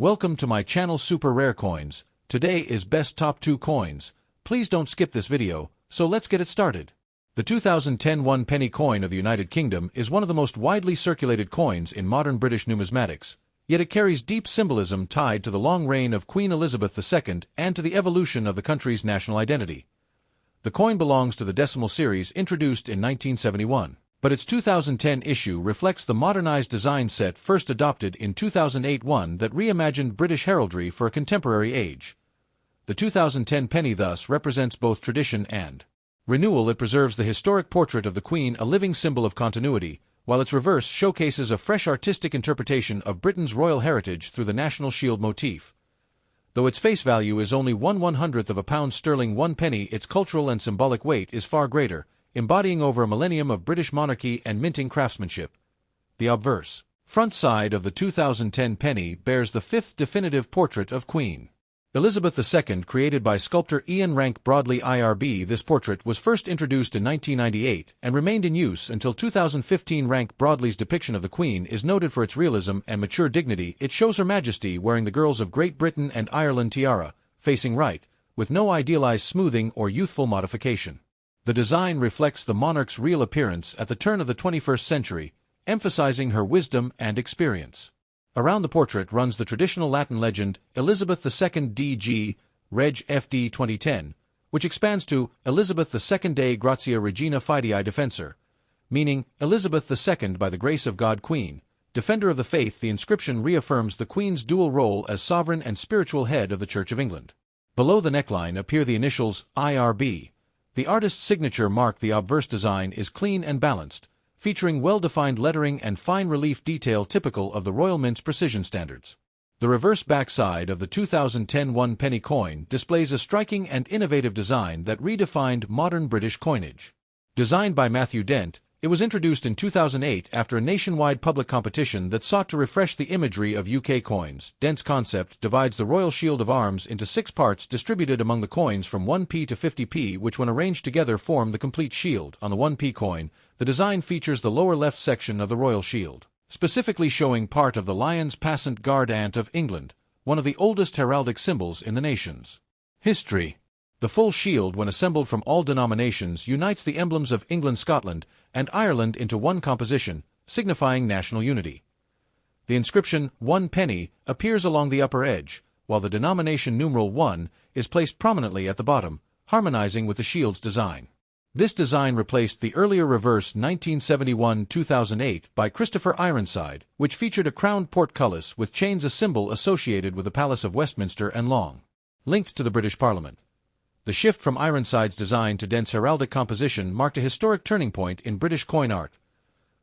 Welcome to my channel Super Rare Coins. Today is best top 2 coins. Please don't skip this video, so let's get it started. The 2010 1 penny coin of the United Kingdom is one of the most widely circulated coins in modern British numismatics, yet it carries deep symbolism tied to the long reign of Queen Elizabeth II and to the evolution of the country's national identity. The coin belongs to the decimal series introduced in 1971. But its 2010 issue reflects the modernized design set first adopted in 2008, one that reimagined British heraldry for a contemporary age. The 2010 penny thus represents both tradition and renewal. It preserves the historic portrait of the Queen, a living symbol of continuity, while its reverse showcases a fresh artistic interpretation of Britain's royal heritage through the national shield motif. Though its face value is only 1/100th of a pound sterling, 1 penny, its cultural and symbolic weight is far greater, embodying over a millennium of British monarchy and minting craftsmanship. The obverse front side of the 2010 penny bears the fifth definitive portrait of Queen Elizabeth II, created by sculptor Ian Rank Broadley IRB. This portrait was first introduced in 1998 and remained in use until 2015. Rank Broadley's depiction of the Queen is noted for its realism and mature dignity. It shows Her Majesty wearing the girls of Great Britain and Ireland tiara, facing right, with no idealized smoothing or youthful modification. The design reflects the monarch's real appearance at the turn of the 21st century, emphasizing her wisdom and experience. Around the portrait runs the traditional Latin legend, Elizabeth II DG, Reg FD 2010, which expands to Elizabeth II Dei Gratia Regina Fidei Defensor, meaning Elizabeth II by the grace of God Queen, Defender of the Faith. The inscription reaffirms the Queen's dual role as sovereign and spiritual head of the Church of England. Below the neckline appear the initials IRB. The artist's signature mark. The obverse design is clean and balanced, featuring well-defined lettering and fine relief detail typical of the Royal Mint's precision standards. The reverse backside of the 2010 1 penny coin displays a striking and innovative design that redefined modern British coinage. Designed by Matthew Dent, it was introduced in 2008 after a nationwide public competition that sought to refresh the imagery of UK coins. Dent's concept divides the Royal Shield of Arms into 6 parts distributed among the coins from 1p to 50p, which when arranged together form the complete shield. On the 1p coin, the design features the lower left section of the Royal Shield, specifically showing part of the Lion's Passant Guard Ant of England, one of the oldest heraldic symbols in the nation's history. The full shield, when assembled from all denominations, unites the emblems of England, Scotland, and Ireland into one composition, signifying national unity. The inscription 1 penny appears along the upper edge, while the denomination numeral 1 is placed prominently at the bottom, harmonizing with the shield's design. This design replaced the earlier reverse 1971-2008 by Christopher Ironside, which featured a crowned portcullis with chains, a symbol associated with the Palace of Westminster and long linked to the British Parliament. The shift from Ironside's design to Dent's heraldic composition marked a historic turning point in British coin art.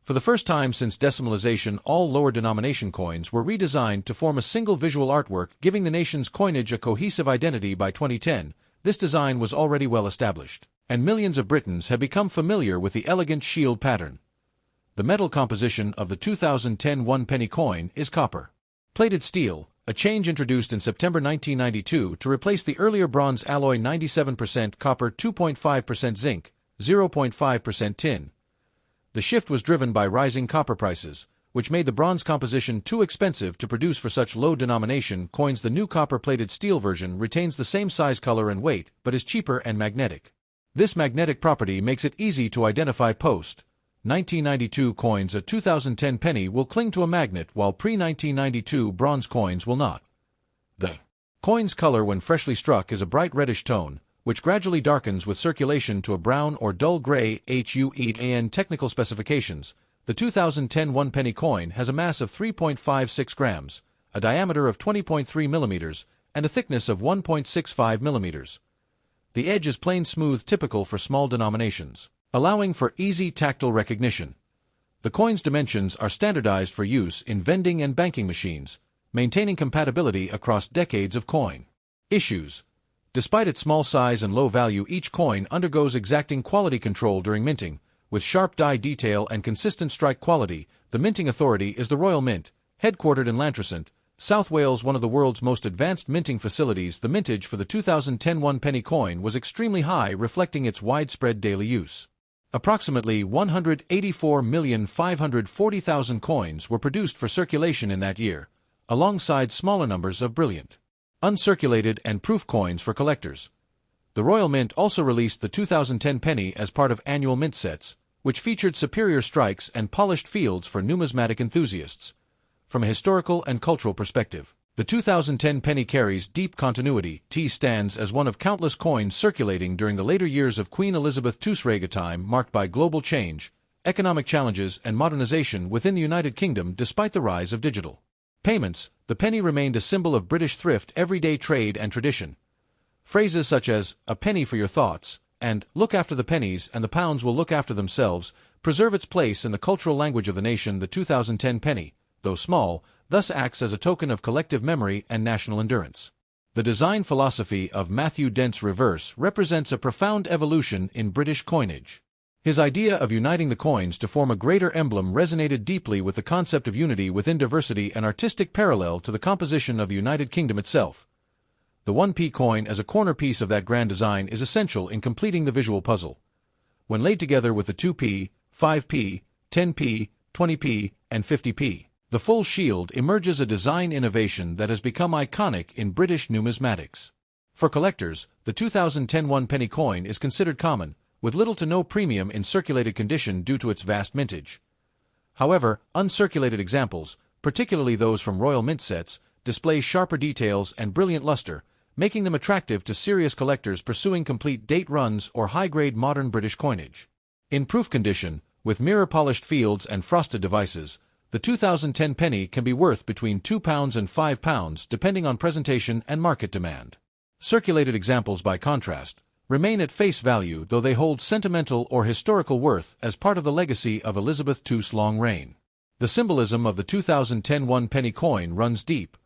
For the first time since decimalization, all lower denomination coins were redesigned to form a single visual artwork, giving the nation's coinage a cohesive identity. By 2010, this design was already well established, and millions of Britons have become familiar with the elegant shield pattern. The metal composition of the 2010 1 penny coin is copper-plated steel, a change introduced in September 1992 to replace the earlier bronze alloy 97% copper, 2.5% zinc, 0.5% tin. The shift was driven by rising copper prices, which made the bronze composition too expensive to produce for such low denomination coins. The new copper-plated steel version retains the same size, color, and weight, but is cheaper and magnetic. This magnetic property makes it easy to identify post-1992 coins. A 2010 penny will cling to a magnet, while pre-1992 bronze coins will not. The coin's color when freshly struck is a bright reddish tone, which gradually darkens with circulation to a brown or dull gray. HUEAN technical specifications. The 2010 1 penny coin has a mass of 3.56 grams, a diameter of 20.3 millimeters, and a thickness of 1.65 millimeters. The edge is plain smooth, typical for small denominations, allowing for easy tactile recognition. The coin's dimensions are standardized for use in vending and banking machines, maintaining compatibility across decades of coin issues. Despite its small size and low value, each coin undergoes exacting quality control during minting. With sharp die detail and consistent strike quality, the minting authority is the Royal Mint, headquartered in Llantrisant, South Wales, one of the world's most advanced minting facilities. The mintage for the 2010 1 penny coin was extremely high, reflecting its widespread daily use. Approximately 184,540,000 coins were produced for circulation in that year, alongside smaller numbers of brilliant, uncirculated and proof coins for collectors. The Royal Mint also released the 2010 penny as part of annual mint sets, which featured superior strikes and polished fields for numismatic enthusiasts. From a historical and cultural perspective, the 2010 penny carries deep continuity. T stands as one of countless coins circulating during the later years of Queen Elizabeth II's regnation, marked by global change, economic challenges and modernization within the United Kingdom. Despite the rise of digital payments, the penny remained a symbol of British thrift, everyday trade and tradition. Phrases such as, "a penny for your thoughts," and "look after the pennies and the pounds will look after themselves," preserve its place in the cultural language of the nation. The 2010 penny, though small, thus acts as a token of collective memory and national endurance. The design philosophy of Matthew Dent's reverse represents a profound evolution in British coinage. His idea of uniting the coins to form a greater emblem resonated deeply with the concept of unity within diversity, an artistic parallel to the composition of the United Kingdom itself. The 1p coin as a corner piece of that grand design is essential in completing the visual puzzle. When laid together with the 2p, 5p, 10p, 20p, and 50p, the full shield emerges a design innovation that has become iconic in British numismatics. For collectors, the 2010 1 coin is considered common, with little to no premium in circulated condition due to its vast mintage. However, uncirculated examples, particularly those from Royal Mint sets, display sharper details and brilliant luster, making them attractive to serious collectors pursuing complete date runs or high-grade modern British coinage. In proof condition, with mirror-polished fields and frosted devices, the 2010 penny can be worth between £2 and £5 depending on presentation and market demand. Circulated examples, by contrast, remain at face value, though they hold sentimental or historical worth as part of the legacy of Elizabeth II's long reign. The symbolism of the 2010 1 coin runs deep.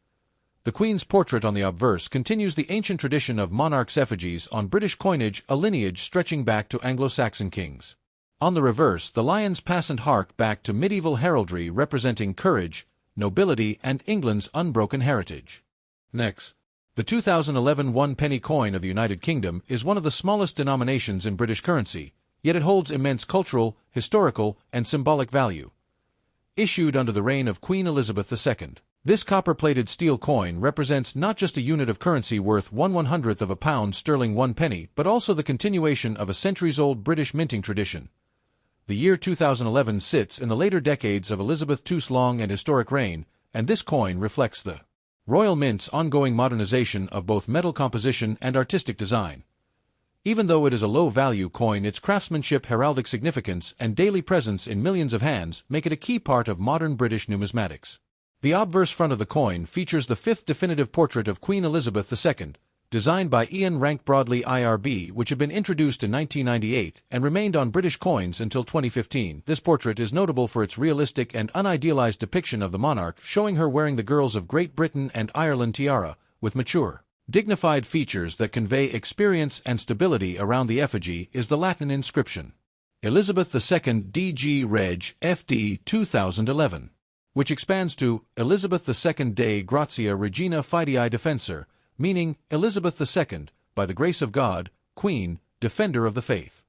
The Queen's portrait on the obverse continues the ancient tradition of monarchs' effigies on British coinage, a lineage stretching back to Anglo-Saxon kings. On the reverse, the lion's passant hark back to medieval heraldry representing courage, nobility, and England's unbroken heritage. Next, the 2011 1 coin of the United Kingdom is one of the smallest denominations in British currency, yet it holds immense cultural, historical, and symbolic value. Issued under the reign of Queen Elizabeth II, this copper-plated steel coin represents not just a unit of currency worth 1/100th of a pound sterling 1 penny, but also the continuation of a centuries-old British minting tradition. The year 2011 sits in the later decades of Elizabeth II's long and historic reign, and this coin reflects the Royal Mint's ongoing modernization of both metal composition and artistic design. Even though it is a low-value coin, its craftsmanship, heraldic significance, and daily presence in millions of hands make it a key part of modern British numismatics. The obverse front of the coin features the fifth definitive portrait of Queen Elizabeth II, designed by Ian Rank Broadley IRB, which had been introduced in 1998 and remained on British coins until 2015. This portrait is notable for its realistic and unidealized depiction of the monarch, showing her wearing the Girls of Great Britain and Ireland tiara, with mature, dignified features that convey experience and stability. Around the effigy is the Latin inscription, Elizabeth II DG Reg FD 2011, which expands to Elizabeth II Dei Gratia Regina Fidei Defensor, meaning Elizabeth II, by the grace of God, Queen, Defender of the Faith.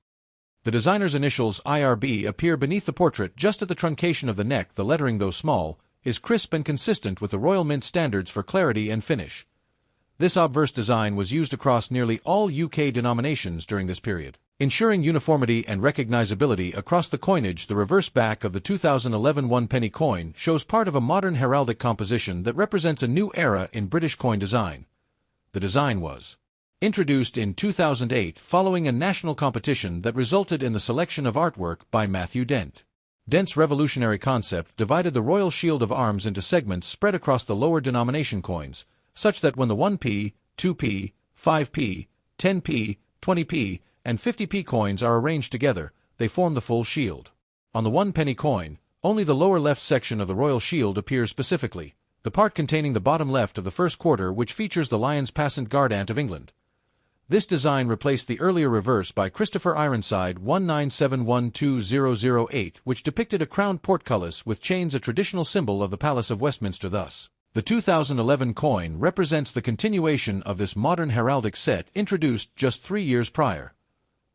The designer's initials IRB appear beneath the portrait just at the truncation of the neck. The lettering, though small, is crisp and consistent with the Royal Mint standards for clarity and finish. This obverse design was used across nearly all UK denominations during this period, ensuring uniformity and recognizability across the coinage. The reverse back of the 2011 1 coin shows part of a modern heraldic composition that represents a new era in British coin design. The design was introduced in 2008 following a national competition that resulted in the selection of artwork by Matthew Dent. Dent's revolutionary concept divided the Royal Shield of Arms into segments spread across the lower denomination coins, such that when the 1p, 2p, 5p, 10p, 20p, and 50p coins are arranged together, they form the full shield. On the 1 coin, only the lower left section of the Royal Shield appears specifically, the part containing the bottom left of the first quarter, which features the lion's passant guardant of England. This design replaced the earlier reverse by Christopher Ironside 19712008, which depicted a crowned portcullis with chains, a traditional symbol of the Palace of Westminster. Thus, the 2011 coin represents the continuation of this modern heraldic set introduced just 3 years prior.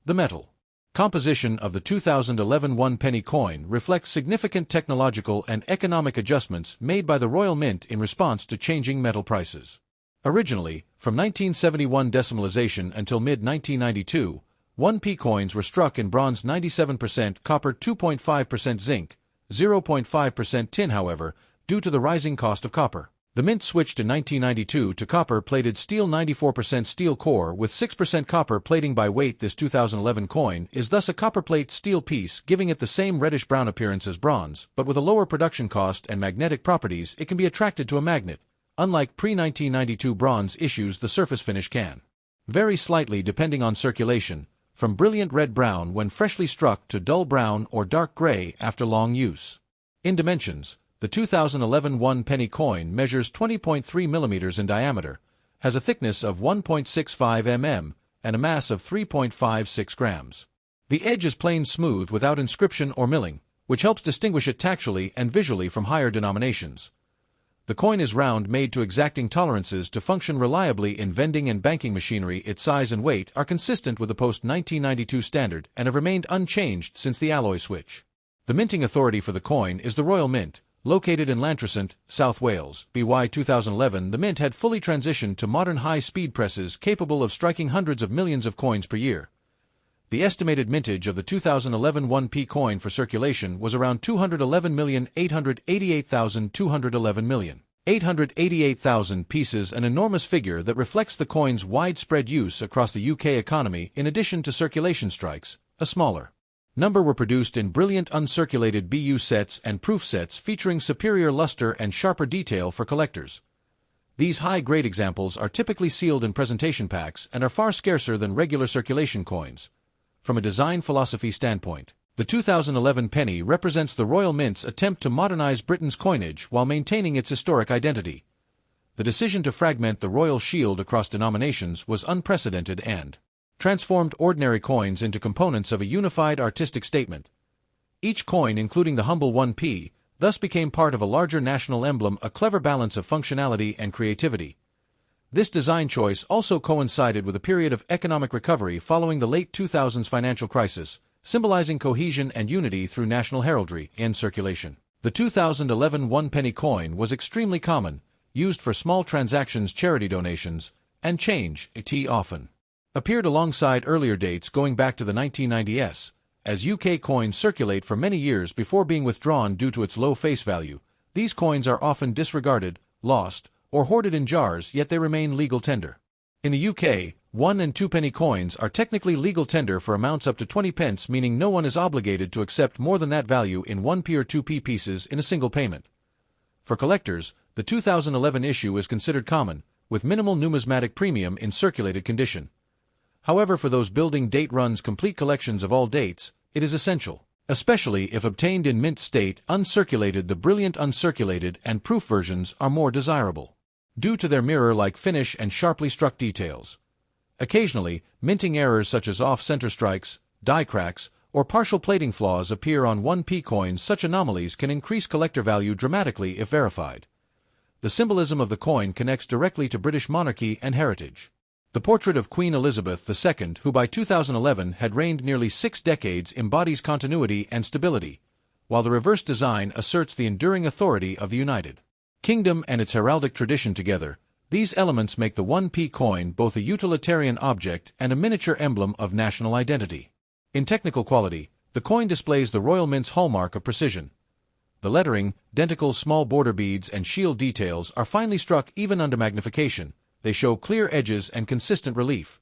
The metal Composition of the 2011 1-penny coin reflects significant technological and economic adjustments made by the Royal Mint in response to changing metal prices. Originally, from 1971 decimalization until mid-1992, 1p coins were struck in bronze 97%, copper 2.5%, zinc 0.5% tin. However, due to the rising cost of copper, the mint switched in 1992 to copper-plated steel 94% steel core with 6% copper plating by weight. This 2011 coin is thus a copperplate steel piece, giving it the same reddish-brown appearance as bronze, but with a lower production cost and magnetic properties. It can be attracted to a magnet. Unlike pre-1992 bronze issues, the surface finish can vary slightly depending on circulation, from brilliant red-brown when freshly struck to dull brown or dark gray after long use. In dimensions, the 2011 1-penny coin measures 20.3 mm in diameter, has a thickness of 1.65 mm, and a mass of 3.56 grams. The edge is plain smooth without inscription or milling, which helps distinguish it tactually and visually from higher denominations. The coin is round, made to exacting tolerances to function reliably in vending and banking machinery. Its size and weight are consistent with the post-1992 standard and have remained unchanged since the alloy switch. The minting authority for the coin is the Royal Mint, located in Llantrisant, South Wales. By 2011, the mint had fully transitioned to modern high-speed presses capable of striking hundreds of millions of coins per year. The estimated mintage of the 2011 1p coin for circulation was around 211,888,211,888,000 pieces, an enormous figure that reflects the coin's widespread use across the UK economy. In addition to circulation strikes, a smaller number were produced in brilliant uncirculated BU sets and proof sets featuring superior luster and sharper detail for collectors. These high-grade examples are typically sealed in presentation packs and are far scarcer than regular circulation coins. From a design philosophy standpoint, the 2011 penny represents the Royal Mint's attempt to modernize Britain's coinage while maintaining its historic identity. The decision to fragment the royal shield across denominations was unprecedented and transformed ordinary coins into components of a unified artistic statement. Each coin, including the humble 1p, thus became part of a larger national emblem, a clever balance of functionality and creativity. This design choice also coincided with a period of economic recovery following the late 2000s financial crisis, symbolizing cohesion and unity through national heraldry and circulation. The 2011 1-penny coin was extremely common, used for small transactions, charity donations, and change. It often appeared alongside earlier dates going back to the 1990s, as UK coins circulate for many years before being withdrawn due to its low face value. These coins are often disregarded, lost, or hoarded in jars, yet they remain legal tender. In the UK, 1 and 2 penny coins are technically legal tender for amounts up to 20 pence, meaning no one is obligated to accept more than that value in 1p or 2p pieces in a single payment. For collectors, the 2011 issue is considered common, with minimal numismatic premium in circulated condition. However, for those building date-runs complete collections of all dates, it is essential, especially if obtained in mint state, uncirculated. The brilliant uncirculated and proof versions are more desirable, due to their mirror-like finish and sharply struck details. Occasionally, minting errors such as off-center strikes, die cracks, or partial plating flaws appear on 1p coins. Such anomalies can increase collector value dramatically if verified. The symbolism of the coin connects directly to British monarchy and heritage. The portrait of Queen Elizabeth II, who by 2011 had reigned nearly 6 decades, embodies continuity and stability, while the reverse design asserts the enduring authority of the United Kingdom and its heraldic tradition. Together, these elements make the 1p coin both a utilitarian object and a miniature emblem of national identity. In technical quality, the coin displays the Royal Mint's hallmark of precision. The lettering, denticles, small border beads, and shield details are finely struck even under magnification. They show clear edges and consistent relief.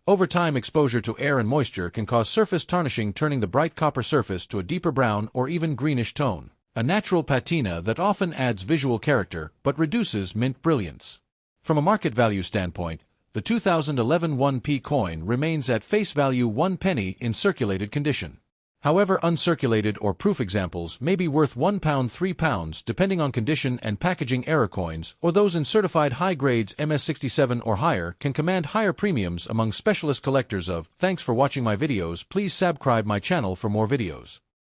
Over time, exposure to air and moisture can cause surface tarnishing, turning the bright copper surface to a deeper brown or even greenish tone, a natural patina that often adds visual character but reduces mint brilliance. From a market value standpoint, the 2011 1p coin remains at face value 1 penny in circulated condition. However, uncirculated or proof examples may be worth £1, £3, depending on condition and packaging. Error coins, or those in certified high grades MS67 or higher, can command higher premiums among specialist collectors of. Thanks for watching my videos. Please subscribe my channel for more videos.